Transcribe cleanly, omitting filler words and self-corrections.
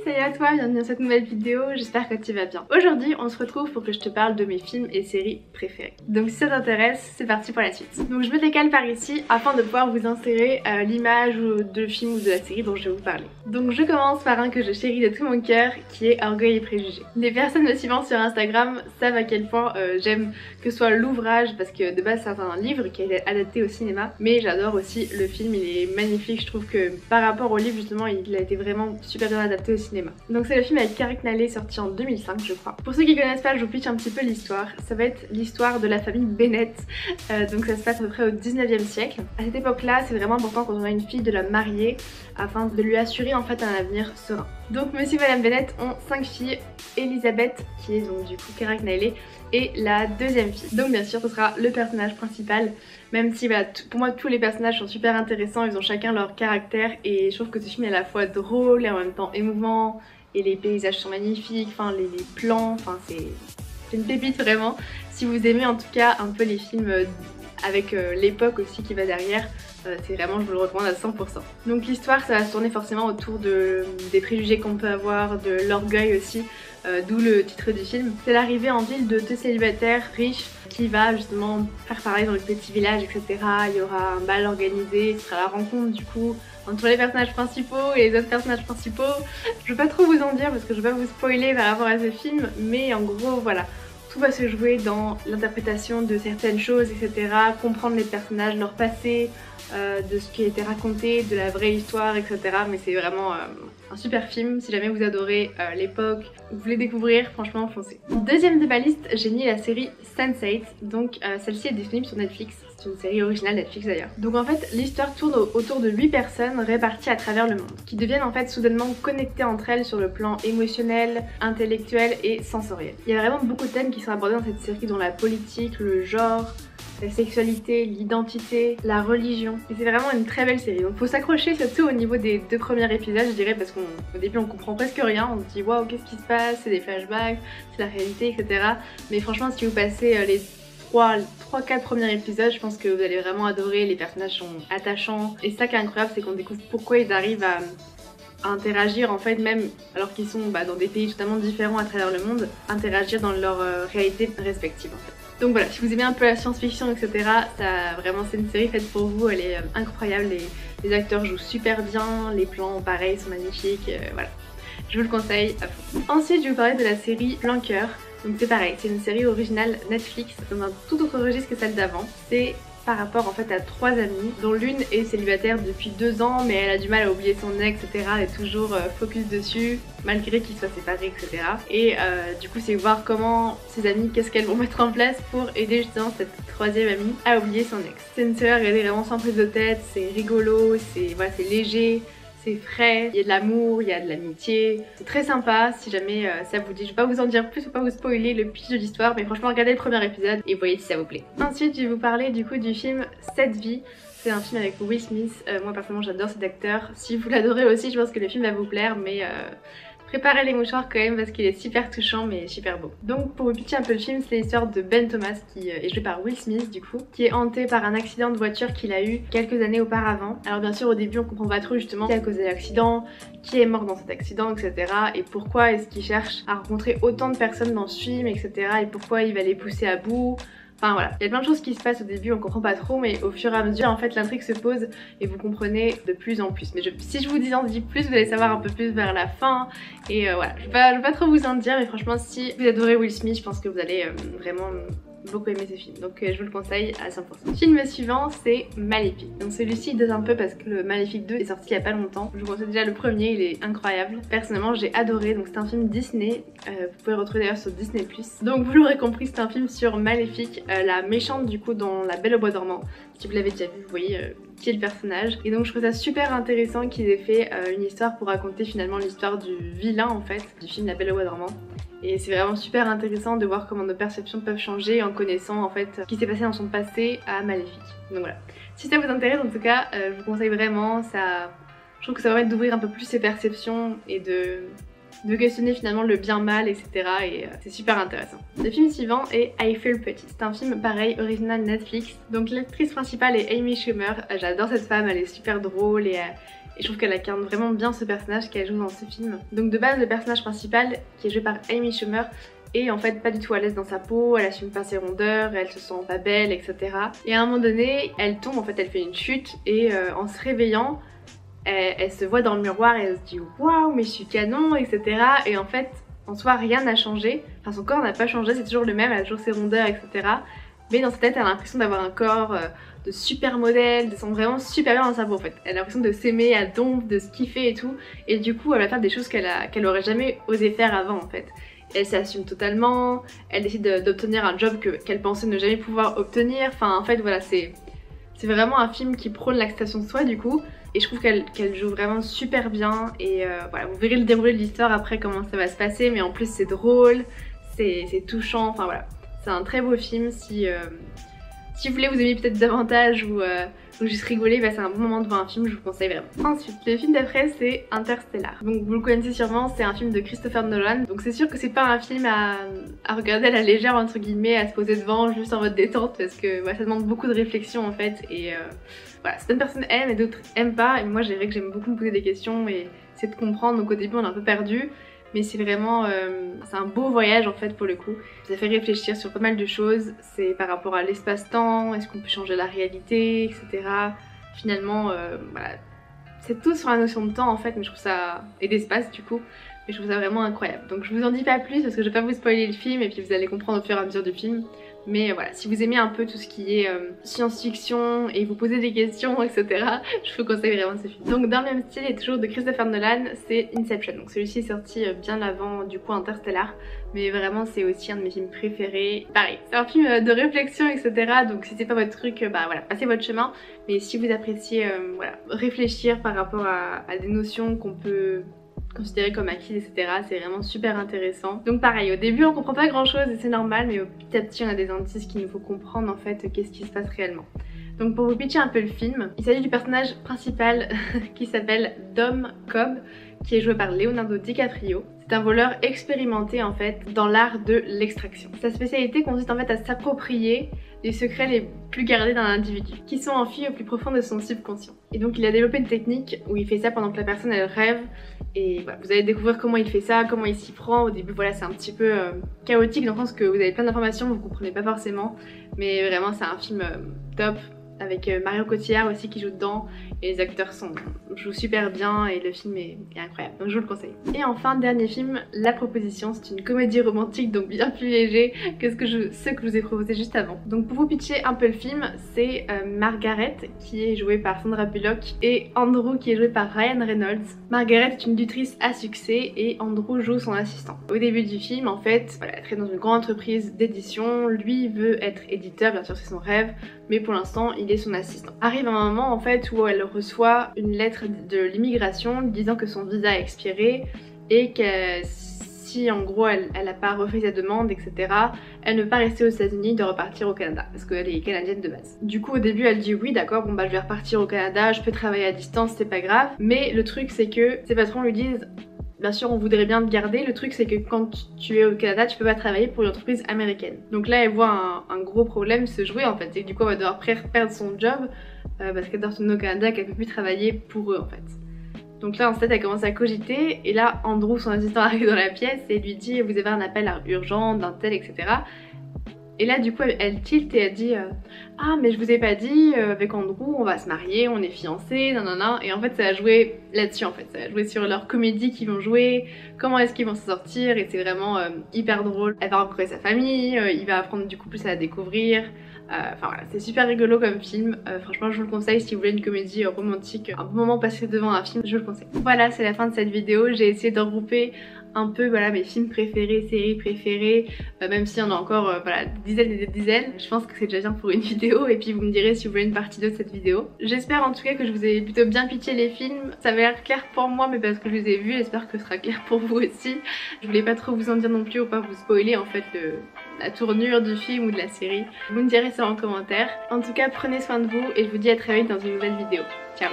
Salut à toi, bienvenue dans cette nouvelle vidéo, j'espère que tu vas bien. Aujourd'hui on se retrouve pour que je te parle de mes films et séries préférés. Donc si ça t'intéresse, c'est parti pour la suite. Donc je me décale par ici afin de pouvoir vous insérer l'image de film ou de la série dont je vais vous parler. Donc je commence par un que je chéris de tout mon cœur, qui est Orgueil et Préjugés. Les personnes me suivant sur Instagram savent à quel point j'aime que ce soit l'ouvrage, parce que de base c'est un livre qui a été adapté au cinéma, mais j'adore aussi le film, il est magnifique, je trouve que par rapport au livre justement il a été vraiment super bien adapté au cinéma. Donc c'est le film avec Keira Knightley sorti en 2005 je crois. Pour ceux qui connaissent pas, je vous pitch un petit peu l'histoire. Ça va être l'histoire de la famille Bennett, donc ça se passe à peu près au 19e siècle. À cette époque là c'est vraiment important quand on a une fille de la marier afin de lui assurer en fait un avenir serein. Donc monsieur et madame Bennett ont 5 filles, Elizabeth qui est donc du coup Keira Knightley et la deuxième fille. Donc bien sûr ce sera le personnage principal, même si voilà, pour moi tous les personnages sont super intéressants, ils ont chacun leur caractère et je trouve que ce film est à la fois drôle et en même temps émouvant et les paysages sont magnifiques, enfin les plans, enfin c'est une pépite vraiment. Si vous aimez en tout cas un peu les films avec l'époque aussi qui va derrière, c'est vraiment, je vous le recommande à 100%. Donc l'histoire ça va se tourner forcément autour des préjugés qu'on peut avoir, de l'orgueil aussi, d'où le titre du film. C'est l'arrivée en ville de deux célibataires riches qui va justement faire pareil dans le petit village, etc. Il y aura un bal organisé, ce sera la rencontre du coup entre les personnages principaux et les autres personnages principaux. Je veux pas trop vous en dire parce que je veux pas vous spoiler par rapport à ce film, mais en gros voilà. Tout va se jouer dans l'interprétation de certaines choses, etc. Comprendre les personnages, leur passé, de ce qui a été raconté, de la vraie histoire, etc. Mais c'est vraiment un super film. Si jamais vous adorez l'époque, vous voulez découvrir, franchement foncez. Deuxième de ma liste, j'ai mis la série Sense8. Donc celle-ci est disponible sur Netflix. C'est une série originale Netflix d'ailleurs. Donc en fait l'histoire tourne autour de 8 personnes réparties à travers le monde, qui deviennent en fait soudainement connectées entre elles sur le plan émotionnel, intellectuel et sensoriel. Il y a vraiment beaucoup de thèmes qui sont abordés dans cette série, dont la politique, le genre, la sexualité, l'identité, la religion. Et c'est vraiment une très belle série. Donc faut s'accrocher surtout au niveau des 2 premiers épisodes je dirais, parce qu'au début on comprend presque rien, on se dit waouh qu'est-ce qui se passe, c'est des flashbacks, c'est la réalité, etc. Mais franchement si vous passez les 3-4 premiers épisodes, je pense que vous allez vraiment adorer, les personnages sont attachants. Et ça qui est incroyable, c'est qu'on découvre pourquoi ils arrivent à interagir en fait, même alors qu'ils sont dans des pays totalement différents à travers le monde, interagir dans leur réalité respective en fait. Donc voilà, si vous aimez un peu la science-fiction, etc., ça vraiment c'est une série faite pour vous, elle est incroyable, les acteurs jouent super bien, les plans pareil sont magnifiques, voilà. Je vous le conseille à fond. Ensuite je vais vous parler de la série Plan Cœur. Donc c'est pareil, c'est une série originale Netflix dans un tout autre registre que celle d'avant. C'est par rapport en fait à 3 amies dont l'une est célibataire depuis 2 ans mais elle a du mal à oublier son ex, etc. Elle est toujours focus dessus malgré qu'ils soient séparés, etc. Et du coup c'est voir comment ces amies, qu'est-ce qu'elles vont mettre en place pour aider justement cette 3e amie à oublier son ex. C'est une série à regarder vraiment sans prise de tête, c'est rigolo, c'est voilà, c'est léger. C'est frais, il y a de l'amour, il y a de l'amitié, c'est très sympa si jamais ça vous dit. Je vais pas vous en dire plus, je vais pas vous spoiler le pitch de l'histoire, mais franchement regardez le premier épisode et voyez si ça vous plaît. Ensuite je vais vous parler du coup du film Cette vie. C'est un film avec Will Smith, moi personnellement j'adore cet acteur. Si vous l'adorez aussi je pense que le film va vous plaire, mais préparez les mouchoirs quand même parce qu'il est super touchant mais super beau. Donc pour vous pitcher un peu le film, c'est l'histoire de Ben Thomas qui est joué par Will Smith du coup, qui est hanté par un accident de voiture qu'il a eu quelques années auparavant. Alors bien sûr au début on comprend pas trop justement qui a causé l'accident, qui est mort dans cet accident, etc. Et pourquoi est-ce qu'il cherche à rencontrer autant de personnes dans ce film, etc. Et pourquoi il va les pousser à bout. Enfin voilà, il y a plein de choses qui se passent au début, on comprend pas trop, mais au fur et à mesure en fait l'intrigue se pose et vous comprenez de plus en plus. Mais si je vous en dis plus, vous allez savoir un peu plus vers la fin. Et voilà, je vais pas trop vous en dire, mais franchement si vous adorez Will Smith, je pense que vous allez vraiment beaucoup aimé ce film, donc je vous le conseille à 100%. Film suivant c'est Maléfique. Donc celui-ci date un peu parce que le Maléfique 2 est sorti il y a pas longtemps. Je vous conseille déjà le premier, il est incroyable. Personnellement j'ai adoré, donc c'est un film Disney, vous pouvez le retrouver d'ailleurs sur Disney+. Donc vous l'aurez compris, c'est un film sur Maléfique, la méchante du coup dans La Belle au Bois dormant. Si vous l'avez déjà vu, vous voyez qui est le personnage. Et donc je trouve ça super intéressant qu'ils aient fait une histoire pour raconter finalement l'histoire du vilain en fait, du film La Belle au Bois dormant. Et c'est vraiment super intéressant de voir comment nos perceptions peuvent changer en connaissant en fait ce qui s'est passé dans son passé à Maléfique. Donc voilà. Si ça vous intéresse en tout cas, je vous conseille vraiment, je trouve que ça va permettre d'ouvrir un peu plus ses perceptions et de questionner finalement le bien-mal, etc. Et c'est super intéressant. Le film suivant est I Feel Pretty. C'est un film pareil, original Netflix. Donc l'actrice principale est Amy Schumer. J'adore cette femme, elle est super drôle et et je trouve qu'elle incarne vraiment bien ce personnage qu'elle joue dans ce film. Donc de base le personnage principal qui est joué par Amy Schumer est en fait pas du tout à l'aise dans sa peau, elle assume pas ses rondeurs, elle se sent pas belle, etc. Et à un moment donné elle tombe, en fait elle fait une chute et en se réveillant elle se voit dans le miroir et elle se dit waouh mais je suis canon, etc. Et en fait en soi rien n'a changé, enfin son corps n'a pas changé, c'est toujours le même, elle a toujours ses rondeurs, etc. Mais dans sa tête elle a l'impression d'avoir un corps de super modèle, de se sentir vraiment super bien dans sa peau en fait. Elle a l'impression de s'aimer à donf, de se kiffer et tout. Et du coup elle va faire des choses qu'elle aurait jamais osé faire avant en fait. Elle s'assume totalement, elle décide d'obtenir un job qu'elle pensait ne jamais pouvoir obtenir. Enfin en fait voilà, c'est vraiment un film qui prône l'acceptation de soi du coup. Et je trouve qu'elle joue vraiment super bien. Et voilà, vous verrez le déroulé de l'histoire après comment ça va se passer. Mais en plus c'est drôle, c'est touchant, enfin voilà. C'est un très beau film. Si vous voulez vous aimer peut-être davantage ou juste rigoler, bah c'est un bon moment de voir un film, je vous conseille vraiment. Ensuite, le film d'après c'est Interstellar. Donc vous le connaissez sûrement, c'est un film de Christopher Nolan. Donc c'est sûr que c'est pas un film à regarder à la légère entre guillemets, à se poser devant juste en mode détente parce que ça demande beaucoup de réflexion en fait. Et voilà, certaines personnes aiment et d'autres aiment pas. Et moi j'ai vrai que j'aime beaucoup me poser des questions et essayer de comprendre. Donc au début on est un peu perdu. Mais c'est vraiment c'est un beau voyage en fait pour le coup. Ça fait réfléchir sur pas mal de choses. C'est par rapport à l'espace-temps, est-ce qu'on peut changer la réalité, etc. Finalement, voilà. C'est tout sur la notion de temps en fait, mais je trouve ça... et d'espace du coup. Mais je trouve ça vraiment incroyable. Donc je vous en dis pas plus parce que je vais pas vous spoiler le film et puis vous allez comprendre au fur et à mesure du film. Mais voilà, si vous aimez un peu tout ce qui est science-fiction et vous posez des questions, etc., je vous conseille vraiment ce film. Donc dans le même style et toujours de Christopher Nolan, c'est Inception. Donc celui-ci est sorti bien avant du coup Interstellar. Mais vraiment c'est aussi un de mes films préférés. Pareil, c'est un film de réflexion, etc. Donc si c'est pas votre truc, bah voilà, passez votre chemin. Mais si vous appréciez voilà, réfléchir par rapport à des notions qu'on peut considéré comme acquis, etc. C'est vraiment super intéressant. Donc pareil, au début on comprend pas grand chose et c'est normal, mais petit à petit on a des indices qu'il nous faut comprendre en fait qu'est-ce qui se passe réellement. Donc pour vous pitcher un peu le film, il s'agit du personnage principal qui s'appelle Dom Cobb, qui est joué par Leonardo DiCaprio. C'est un voleur expérimenté en fait dans l'art de l'extraction. Sa spécialité consiste en fait à s'approprier les secrets les plus gardés d'un individu, qui sont enfuis au plus profond de son subconscient. Et donc il a développé une technique où il fait ça pendant que la personne elle rêve. Et voilà, vous allez découvrir comment il fait ça, comment il s'y prend. Au début voilà, c'est un petit peu chaotique dans le sens que vous avez plein d'informations, vous comprenez pas forcément. Mais vraiment c'est un film top. Avec Marion Cotillard aussi qui joue dedans et les acteurs jouent super bien et le film est incroyable, donc je vous le conseille. Et enfin dernier film, La Proposition, c'est une comédie romantique donc bien plus léger que ce que je vous ai proposé juste avant. Donc pour vous pitcher un peu le film, c'est Margaret qui est jouée par Sandra Bullock et Andrew qui est joué par Ryan Reynolds. Margaret est une tutrice à succès et Andrew joue son assistant. Au début du film en fait, voilà, elle travaille dans une grande entreprise d'édition, lui veut être éditeur, bien sûr c'est son rêve, mais pour l'instant il est son assistant. Arrive un moment en fait où elle reçoit une lettre de l'immigration disant que son visa a expiré et que si en gros elle n'a pas refait sa demande, etc., elle ne peut pas rester aux États-Unis, de repartir au Canada parce qu'elle est canadienne de base. Du coup au début elle dit oui d'accord, bon bah je vais repartir au Canada, je peux travailler à distance, c'est pas grave. Mais le truc c'est que ses patrons lui disent bien sûr on voudrait bien te garder, le truc c'est que quand tu es au Canada tu peux pas travailler pour une entreprise américaine. Donc là elle voit un gros problème se jouer en fait, et du coup elle va devoir perdre son job parce qu'elle doit retourner au Canada, qu'elle peut plus travailler pour eux en fait. Donc là en fait elle commence à cogiter et là Andrew son assistant arrive dans la pièce et lui dit vous avez un appel urgent d'un tel, etc. Et là du coup elle tilt et elle dit ah mais je vous ai pas dit, avec Andrew on va se marier, on est fiancés, nanana. Et en fait ça a joué là-dessus en fait, ça a joué sur leur comédie qu'ils vont jouer, comment est-ce qu'ils vont s'en sortir, et c'est vraiment hyper drôle. Elle va rencontrer sa famille, il va apprendre du coup plus à la découvrir. Enfin voilà, c'est super rigolo comme film, franchement je vous le conseille si vous voulez une comédie romantique, un bon moment passé devant un film, je vous le conseille. Voilà, c'est la fin de cette vidéo, j'ai essayé de regrouper un peu voilà, mes films préférés, séries préférées, même s'il y en a encore voilà, des dizaines et des dizaines. Je pense que c'est déjà bien pour une vidéo et puis vous me direz si vous voulez une partie 2 de cette vidéo. J'espère en tout cas que je vous ai plutôt bien pitché les films, ça avait l'air clair pour moi mais parce que je les ai vus, j'espère que ce sera clair pour vous aussi. Je voulais pas trop vous en dire non plus ou pas vous spoiler en fait la tournure du film ou de la série. Vous me direz ça en commentaire. En tout cas prenez soin de vous et je vous dis à très vite dans une nouvelle vidéo. Ciao.